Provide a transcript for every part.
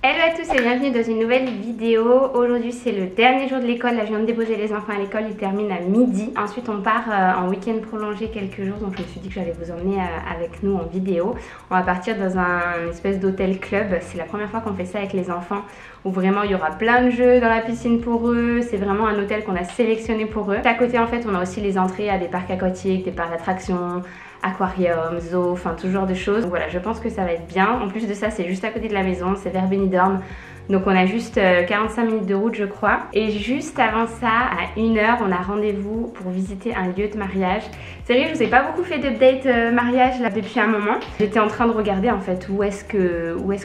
Hello à tous et bienvenue dans une nouvelle vidéo. Aujourd'hui c'est le dernier jour de l'école, là je viens de déposer les enfants à l'école, ils terminent à midi. Ensuite on part en week-end prolongé quelques jours, donc je me suis dit que j'allais vous emmener avec nous en vidéo. On va partir dans un espèce d'hôtel club, c'est la première fois qu'on fait ça avec les enfants, où vraiment il y aura plein de jeux dans la piscine pour eux. C'est vraiment un hôtel qu'on a sélectionné pour eux. À côté en fait on a aussi les entrées à des parcs aquatiques, des parcs d'attractions, aquarium, zoo, enfin tout genre de choses. Donc voilà, je pense que ça va être bien. En plus de ça, c'est juste à côté de la maison, c'est vers Benidorm. Donc on a juste 45 minutes de route je crois. Et juste avant ça, à 1h, on a rendez-vous pour visiter un lieu de mariage. C'est vrai que je vous ai pas beaucoup fait d'update mariage là depuis un moment. J'étais en train de regarder en fait où est-ce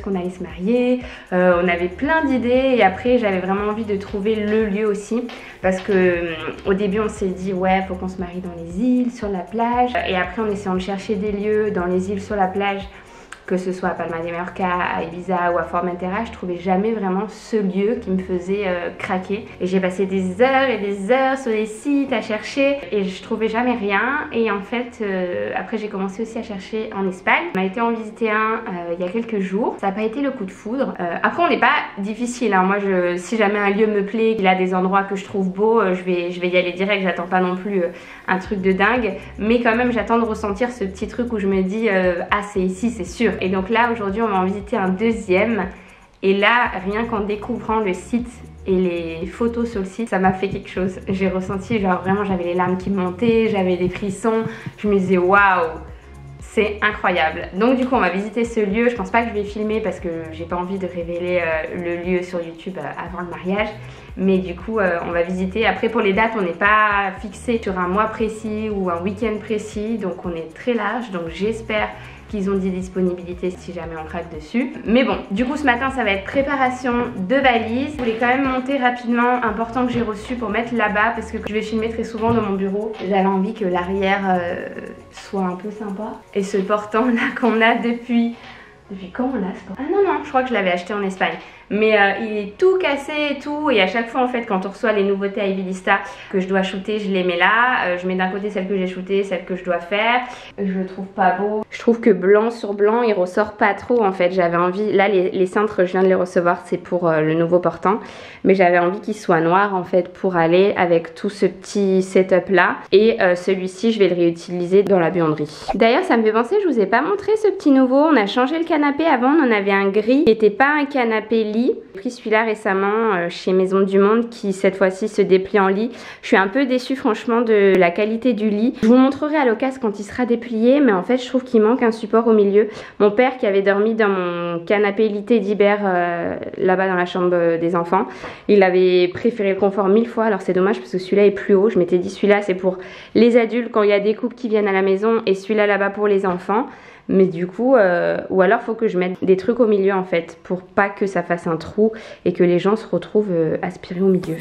qu'on allait se marier. On avait plein d'idées et après j'avais vraiment envie de trouver le lieu aussi. Parce que au début on s'est dit ouais faut qu'on se marie dans les îles, sur la plage. Et après en essayant de chercher des lieux dans les îles, sur la plage, que ce soit à Palma de Mallorca, à Ibiza ou à Formentera, je trouvais jamais vraiment ce lieu qui me faisait craquer. Et j'ai passé des heures et des heures sur les sites à chercher et je trouvais jamais rien. Et en fait, après j'ai commencé aussi à chercher en Espagne. On a été en visiter un il y a quelques jours. Ça n'a pas été le coup de foudre. Après on n'est pas difficile, hein. Moi si jamais un lieu me plaît, qu'il a des endroits que je trouve beaux, je vais y aller direct. J'attends pas non plus un truc de dingue. Mais quand même j'attends de ressentir ce petit truc où je me dis ah c'est ici, c'est sûr. Et donc là aujourd'hui on va en visiter un deuxième et là rien qu'en découvrant le site et les photos sur le site ça m'a fait quelque chose. J'ai ressenti genre vraiment j'avais les larmes qui montaient, j'avais des frissons, je me disais waouh c'est incroyable. Donc du coup on va visiter ce lieu, je pense pas que je vais filmer parce que j'ai pas envie de révéler le lieu sur YouTube avant le mariage. Mais du coup on va visiter. Après pour les dates on n'est pas fixé sur un mois précis ou un week-end précis, donc on est très large, donc j'espère qu'ils ont des disponibilités si jamais on craque dessus. Mais bon, du coup ce matin ça va être préparation de valises. Je voulais quand même monter rapidement un portant que j'ai reçu pour mettre là-bas parce que je vais filmer très souvent dans mon bureau. J'avais envie que l'arrière soit un peu sympa. Et ce portant là qu'on a depuis quand on l'a ce portant? Ah non, je crois que je l'avais acheté en Espagne. Mais il est tout cassé et tout, et à chaque fois en fait quand on reçoit les nouveautés à Ibilista que je dois shooter, je les mets là. Je mets d'un côté celle que j'ai shootée, celle que je dois faire. Je le trouve pas beau. Je trouve que blanc sur blanc il ressort pas trop en fait. J'avais envie, là les cintres je viens de les recevoir, c'est pour le nouveau portant. Mais j'avais envie qu'il soit noir en fait pour aller avec tout ce petit setup là. Et celui-ci je vais le réutiliser dans la buanderie. D'ailleurs ça me fait penser, je vous ai pas montré ce petit nouveau. On a changé le canapé, avant on en avait un gris qui était pas un canapé lit. J'ai pris celui-là récemment chez Maison du Monde qui cette fois-ci se déplie en lit. Je suis un peu déçue franchement de la qualité du lit. Je vous montrerai à l'occasion quand il sera déplié, mais en fait je trouve qu'il manque un support au milieu. Mon père qui avait dormi dans mon canapé lité d'Iber là-bas dans la chambre des enfants, il avait préféré le confort 1000 fois. Alors c'est dommage parce que celui-là est plus haut. Je m'étais dit celui-là c'est pour les adultes quand il y a des couples qui viennent à la maison et celui-là là-bas pour les enfants. Mais du coup, ou alors faut que je mette des trucs au milieu en fait pour pas que ça fasse un trou et que les gens se retrouvent aspirés au milieu.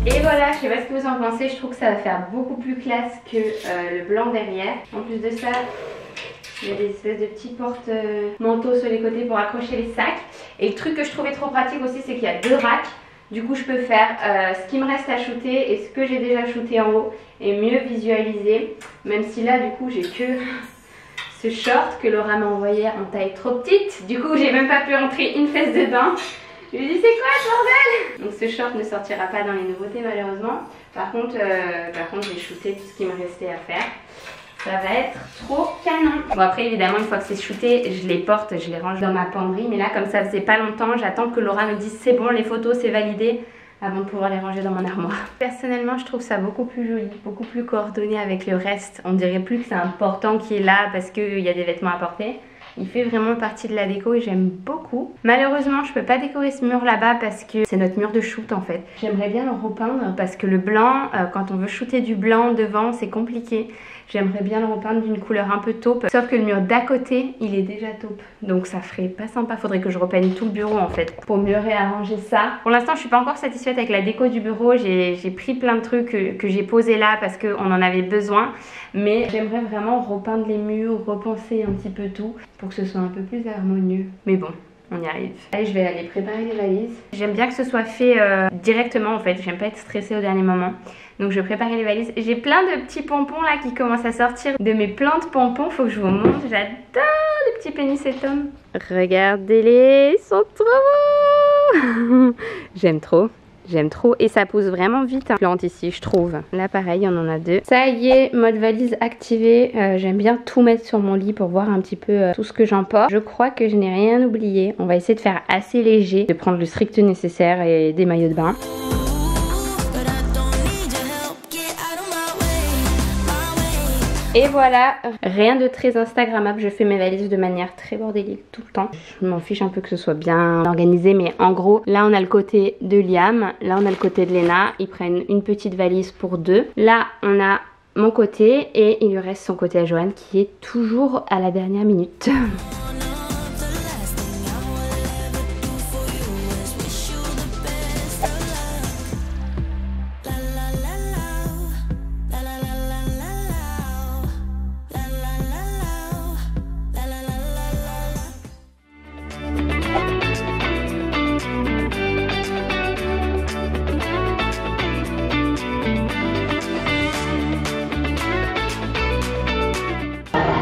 Et voilà, je sais pas ce que vous en pensez, je trouve que ça va faire beaucoup plus classe que le blanc derrière. En plus de ça, il y a des espèces de petits porte-manteaux sur les côtés pour accrocher les sacs. Et le truc que je trouvais trop pratique aussi, c'est qu'il y a 2 racks. Du coup, je peux faire ce qui me reste à shooter et ce que j'ai déjà shooté en haut et mieux visualiser. Même si là, du coup, j'ai que ce short que Laura m'a envoyé en taille trop petite. Du coup, j'ai même pas pu rentrer une fesse dedans. Je lui ai dit c'est quoi ce bordel? Donc ce short ne sortira pas dans les nouveautés malheureusement. Par contre j'ai shooté tout ce qui me restait à faire. Ça va être trop canon. Bon après évidemment une fois que c'est shooté, je les porte, je les range dans ma penderie. Mais là comme ça faisait pas longtemps, j'attends que Laura me dise c'est bon les photos, c'est validé, avant de pouvoir les ranger dans mon armoire. Personnellement je trouve ça beaucoup plus joli, beaucoup plus coordonné avec le reste. On dirait plus que c'est un portant qui est là parce qu'il y a des vêtements à porter. Il fait vraiment partie de la déco et j'aime beaucoup. Malheureusement je peux pas décorer ce mur là-bas parce que c'est notre mur de shoot en fait. J'aimerais bien le repeindre parce que le blanc, quand on veut shooter du blanc devant c'est compliqué. J'aimerais bien le repeindre d'une couleur un peu taupe. Sauf que le mur d'à côté, il est déjà taupe. Donc ça ferait pas sympa. Faudrait que je repeigne tout le bureau en fait pour mieux réarranger ça. Pour l'instant, je suis pas encore satisfaite avec la déco du bureau. J'ai pris plein de trucs que j'ai posés là parce qu'on en avait besoin. Mais j'aimerais vraiment repeindre les murs, repenser un petit peu tout pour que ce soit un peu plus harmonieux. Mais bon, on y arrive. Allez, je vais aller préparer les valises. J'aime bien que ce soit fait directement en fait, j'aime pas être stressée au dernier moment. Donc je vais préparer les valises. J'ai plein de petits pompons là qui commencent à sortir de mes plants de pompons, faut que je vous montre. J'adore les petits pénicétums. Regardez-les, ils sont trop beaux. J'aime trop. J'aime trop et ça pousse vraiment vite, hein, plante ici je trouve. Là pareil, on en a 2. Ça y est, mode valise activé. J'aime bien tout mettre sur mon lit pour voir un petit peu tout ce que j'emporte. Je crois que je n'ai rien oublié. On va essayer de faire assez léger, de prendre le strict nécessaire et des maillots de bain. Et voilà, rien de très instagrammable, je fais mes valises de manière très bordélique tout le temps. Je m'en fiche un peu que ce soit bien organisé, mais en gros, là on a le côté de Liam, là on a le côté de Léna, ils prennent une petite valise pour 2. Là on a mon côté et il lui reste son côté à Joanne qui est toujours à la dernière minute.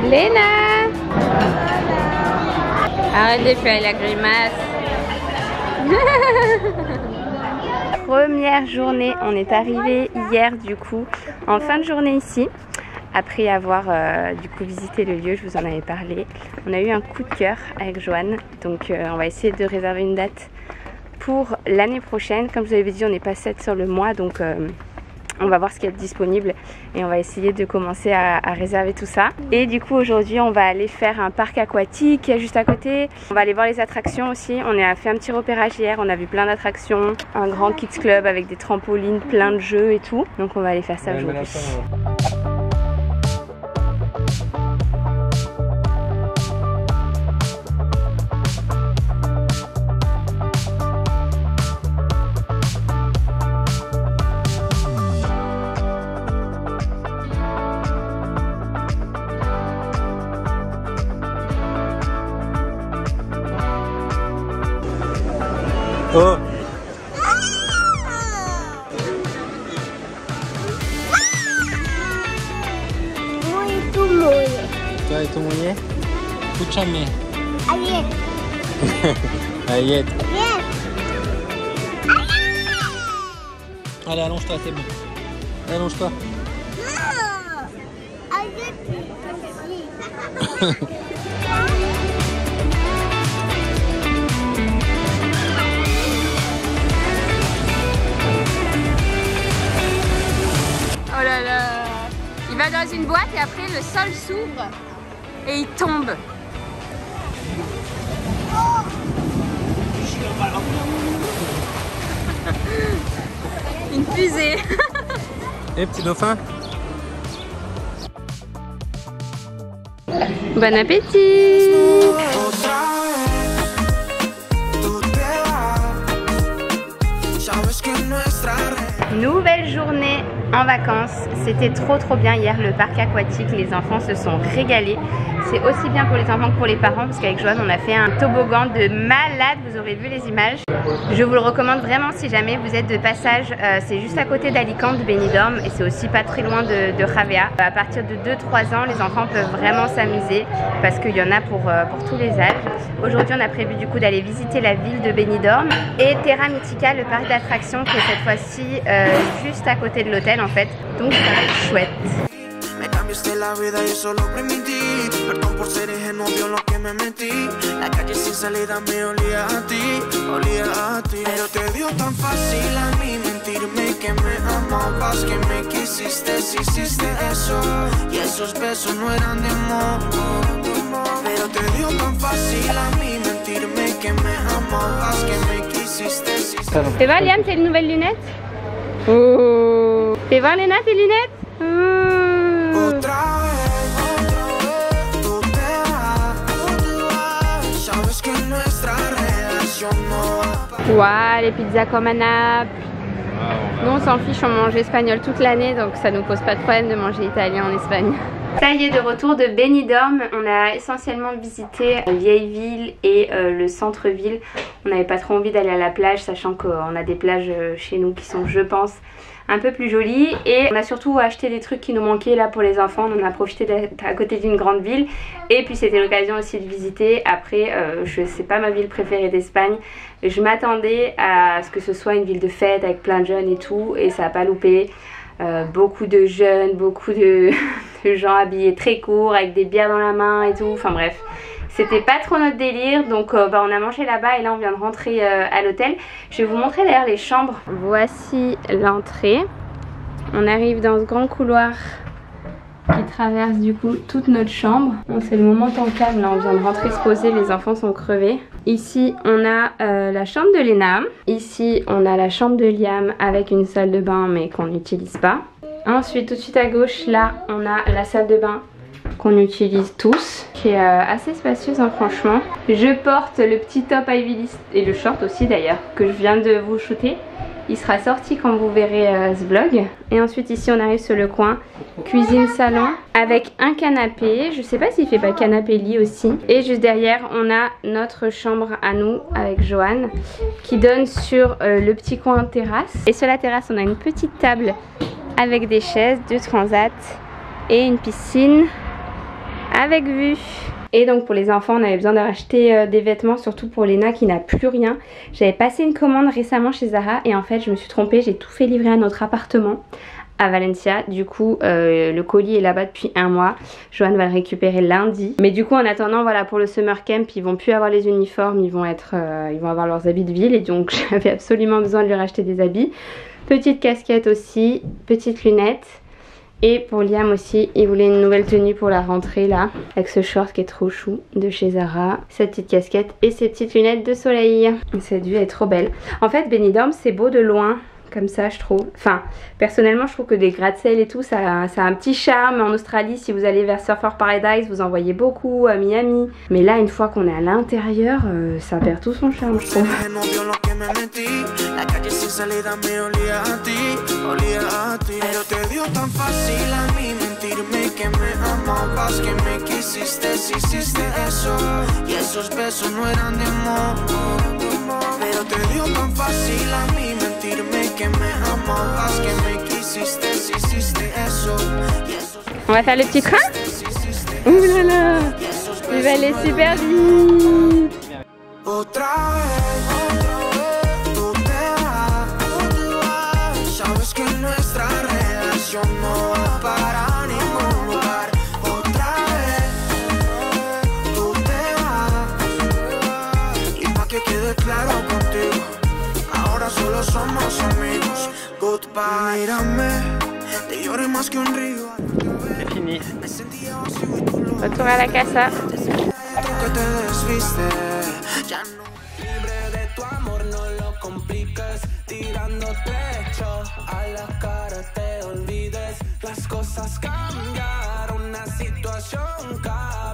Léna, arrête de faire la grimace. Première journée, on est arrivé hier du coup en fin de journée ici. Après avoir du coup visité le lieu, je vous en avais parlé. On a eu un coup de cœur avec Joanne, donc on va essayer de réserver une date pour l'année prochaine. Comme je vous avais dit, on est pas 7 sur le mois, donc on va voir ce qu'il y a de disponible et on va essayer de commencer à réserver tout ça. Et du coup aujourd'hui on va aller faire un parc aquatique qui est juste à côté. On va aller voir les attractions aussi. On a fait un petit repérage hier, on a vu plein d'attractions. Un grand kids club avec des trampolines, plein de jeux et tout. Donc on va aller faire ça aujourd'hui. Oh. Muito mole. Toi et ton mouillé? Escúchame. Ayet. Ayet. Ayet. Allez, allonge-toi, c'est bon. Allonge-toi. Non. Ayet. Oh là là, il va dans une boîte et après le sol s'ouvre et il tombe. Une fusée. Et petit dauphin. Bon appétit. Nouvelle journée en vacances, c'était trop bien hier le parc aquatique, les enfants se sont régalés. C'est aussi bien pour les enfants que pour les parents parce qu'avec Joanne on a fait un toboggan de malade, vous aurez vu les images. Je vous le recommande vraiment si jamais vous êtes de passage, c'est juste à côté d'Alicante, de Benidorm et c'est aussi pas très loin de Ravea. À partir de 2-3 ans les enfants peuvent vraiment s'amuser parce qu'il y en a pour tous les âges. Aujourd'hui on a prévu du coup d'aller visiter la ville de Benidorm et Terra Mythica, le parc d'attractions qui est cette fois-ci juste à côté de l'hôtel en fait, donc ça va être chouette. La vida y eso lo permití. Perdón por ser ingenuo, vio lo que me metí. La calle sin salida me olía a ti, olía a ti. Pero te dio tan fácil a mí mentirme que me amabas, que me quisiste, si hiciste eso. Y esos besos no eran de amor. Pero te dio tan fácil a mí mentirme que me amabas, que me quisiste, si hiciste. Fais voir Liam tes nouvelles lunettes. Oh. Fais voir Léna tes lunettes. Waouh, les pizzas comme à Naples. Nous on s'en fiche, on mange espagnol toute l'année donc ça nous pose pas de problème de manger italien en Espagne. Ça y est, de retour de Benidorm. On a essentiellement visité la vieille ville et le centre-ville. On n'avait pas trop envie d'aller à la plage, sachant qu'on a des plages chez nous qui sont, je pense, un peu plus jolies. Et on a surtout acheté des trucs qui nous manquaient là pour les enfants. On en a profité d'être à côté d'une grande ville. Et puis c'était l'occasion aussi de visiter. Après, c'est pas ma ville préférée d'Espagne. Je m'attendais à ce que ce soit une ville de fête avec plein de jeunes et tout. Et ça n'a pas loupé. Beaucoup de jeunes, beaucoup de gens habillés très courts avec des bières dans la main et tout, enfin bref, c'était pas trop notre délire. Donc on a mangé là-bas et là on vient de rentrer à l'hôtel. Je vais vous montrer d'ailleurs les chambres. Voici l'entrée. On arrive dans ce grand couloir qui traverse du coup toute notre chambre. Bon, c'est le moment tant calme, là on vient de rentrer se poser, les enfants sont crevés. Ici on a la chambre de Léna. Ici on a la chambre de Liam avec une salle de bain mais qu'on n'utilise pas. Ensuite tout de suite à gauche là on a la salle de bain qu'on utilise tous, qui est assez spacieuse hein, franchement. Je porte le petit top Ivy Lee et le short aussi d'ailleurs que je viens de vous shooter. Il sera sorti quand vous verrez ce vlog. Et ensuite ici on arrive sur le coin cuisine salon avec un canapé. Je sais pas s'il fait pas canapé lit aussi. Et juste derrière on a notre chambre à nous avec Johan qui donne sur le petit coin terrasse. Et sur la terrasse on a une petite table avec des chaises, 2 transats et une piscine avec vue. Et donc pour les enfants on avait besoin de racheter des vêtements, surtout pour Léna qui n'a plus rien. J'avais passé une commande récemment chez Zara et en fait je me suis trompée, j'ai tout fait livrer à notre appartement à Valencia. Du coup le colis est là-bas depuis 1 mois. Johan va le récupérer lundi. Mais du coup en attendant voilà, pour le summer camp ils vont plus avoir les uniformes, ils vont avoir leurs habits de ville. Et donc j'avais absolument besoin de lui racheter des habits. Petite casquette aussi, petites lunettes. Et pour Liam aussi, il voulait une nouvelle tenue pour la rentrée là, avec ce short qui est trop chou de chez Zara, cette petite casquette et ces petites lunettes de soleil. Cette vue est trop belle. En fait Benidorm c'est beau de loin, comme ça je trouve. Enfin personnellement je trouve que des gratte-ciel et tout ça a un petit charme. En Australie si vous allez vers Surfer Paradise vous en voyez beaucoup, à Miami. Mais là une fois qu'on est à l'intérieur ça perd tout son charme je trouve. Salida me olía a ti, olía a ti. Pero te dio tan fácil a mí mentirme que me amabas, que me quisiste, si hiciste eso. Y esos besos no eran de amor. Pero te dio tan fácil a mí mentirme que me amabas, que me quisiste, si hiciste eso. On va faire le petit train. Ouh là là, il va aller super vite. Otra vez. No va para ningún lugar. Otra vez tú te vas. Y pa' que quede claro contigo, ahora solo somos amigos. Goodbye. Mírame, te lloré más que un río. C'est fini. Retour à la casa. Que te desviste. Ya no libre de tu amor, no lo compliques. Tirando techo a la cara te olvides. Las cosas cambiaron, una situación cambió.